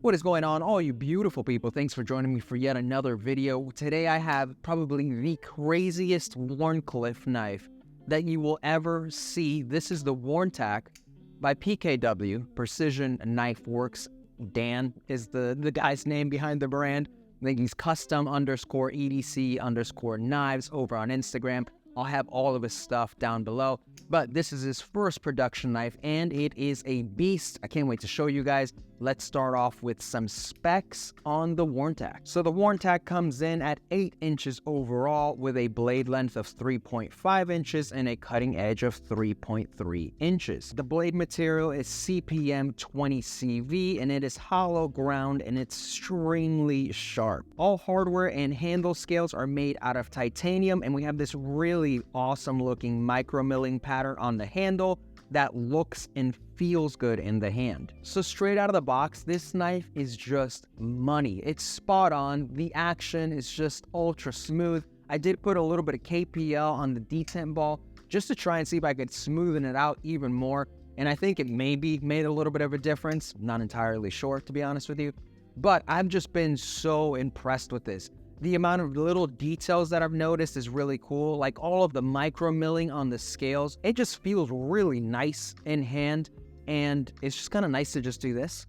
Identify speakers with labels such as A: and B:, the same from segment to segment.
A: What is going on, all you beautiful people? Thanks for joining me for yet another video. Today I have probably the craziest Wharncliffe knife that you will ever see. This is the Wharnetac by PKW, Precision Knife Works. Dan is the guy's name behind the brand. I think he's custom_EDC_knives over on Instagram. I'll have all of his stuff down below. But this is his first production knife, and it is a beast. I can't wait to show you guys. Let's start off with some specs on the Wharnetac. So the Wharnetac comes in at 8 inches overall with a blade length of 3.5 inches and a cutting edge of 3.3 inches. The blade material is CPM 20CV, and it is hollow ground and it's extremely sharp. All hardware and handle scales are made out of titanium, and we have this really awesome looking micro milling pattern on the handle that looks and feels good in the hand. So straight out of the box, this knife is just money. It's spot on. The action is just ultra smooth. I did put a little bit of KPL on the detent ball just to try and see if I could smoothen it out even more. And I think it maybe made a little bit of a difference. Not entirely sure, to be honest with you. But I've just been so impressed with this. The amount of little details that I've noticed is really cool. Like all of the micro milling on the scales, it just feels really nice in hand. And it's just kind of nice to just do this.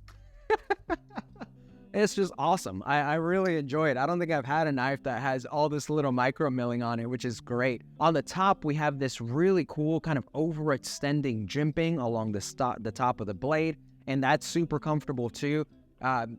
A: It's just awesome. I really enjoy it. I don't think I've had a knife that has all this little micro milling on it, which is great. On the top, we have this really cool kind of overextending jimping along the top of the blade. And that's super comfortable too.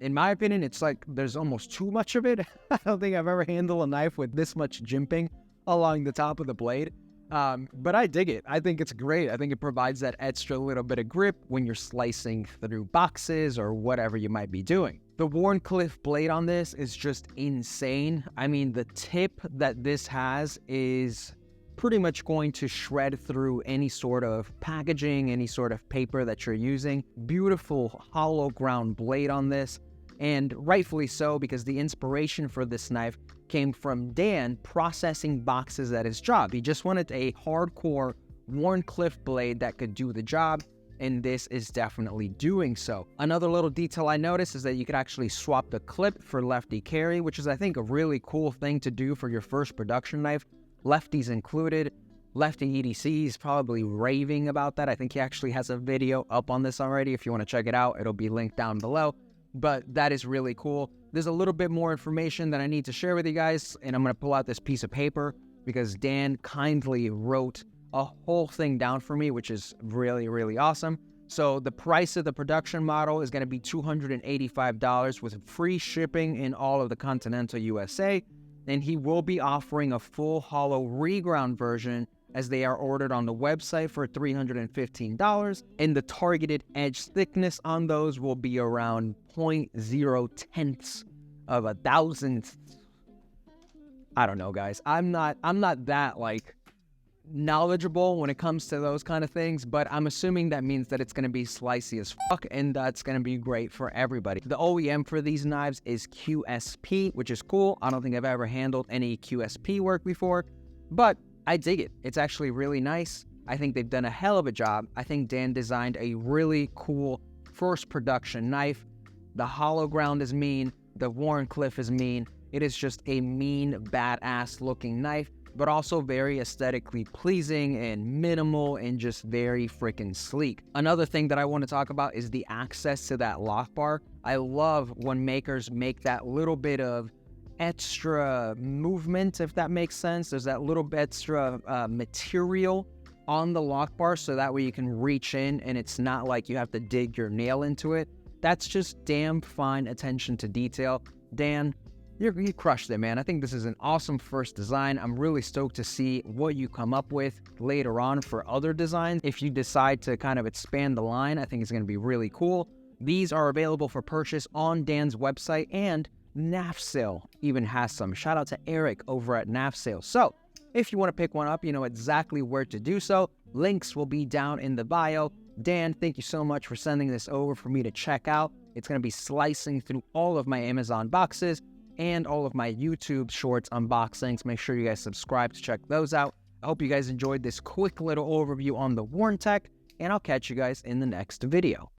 A: In my opinion, it's like there's almost too much of it. I don't think I've ever handled a knife with this much jimping along the top of the blade. But I dig it. I think it's great. I think it provides that extra little bit of grip when you're slicing through boxes or whatever you might be doing. The Wharncliffe blade on this is just insane. I mean, the tip that this has is pretty much going to shred through any sort of packaging, any sort of paper that you're using. Beautiful hollow ground blade on this, and rightfully so, because the inspiration for this knife came from Dan processing boxes at his job. He just wanted a hardcore Wharncliffe blade that could do the job, and this is definitely doing so. Another little detail I noticed is that you could actually swap the clip for Lefty Carry, which is, I think, a really cool thing to do for your first production knife. Lefties included. Lefty EDC is probably raving about that. I think he actually has a video up on this already. If you want to check it out, it'll be linked down below. But that is really cool. There's a little bit more information that I need to share with you guys, and I'm going to pull out this piece of paper because Dan kindly wrote a whole thing down for me, which is really, really awesome. So the price of the production model is going to be $285 with free shipping in all of the continental USA. And he will be offering a full hollow reground version as they are ordered on the website for $315. And the targeted edge thickness on those will be around 0.0 of a thousandth. I don't know, guys. I'm not that like knowledgeable when it comes to those kind of things, but I'm assuming that means that it's going to be slicey as fuck, and that's going to be great for everybody. The OEM for these knives is QSP, which is cool. I don't think I've ever handled any QSP work before, but I dig it. It's actually really nice. I think they've done a hell of a job. I think Dan designed a really cool first production knife. The hollow ground is mean. The Wharncliffe is mean. It is just a mean, badass looking knife, but also very aesthetically pleasing and minimal and just very freaking sleek. Another thing that I want to talk about is the access to that Lockbar. I love when makers make that little bit of extra movement, if that makes sense. There's that little bit extra material on the Lockbar, so that way you can reach in and it's not like you have to dig your nail into it. That's just damn fine attention to detail. Dan, you crushed it, man. I think this is an awesome first design. I'm really stoked to see what you come up with later on for other designs. If you decide to kind of expand the line, I think it's going to be really cool. These are available for purchase on Dan's website, and NAFSale even has some. Shout out to Eric over at NAFSale. So if you want to pick one up, you know exactly where to do so. Links will be down in the bio. Dan, thank you so much for sending this over for me to check out. It's going to be slicing through all of my Amazon boxes and all of my YouTube shorts unboxings. Make sure you guys subscribe to check those out. I hope you guys enjoyed this quick little overview on the Wharnetac, and I'll catch you guys in the next video.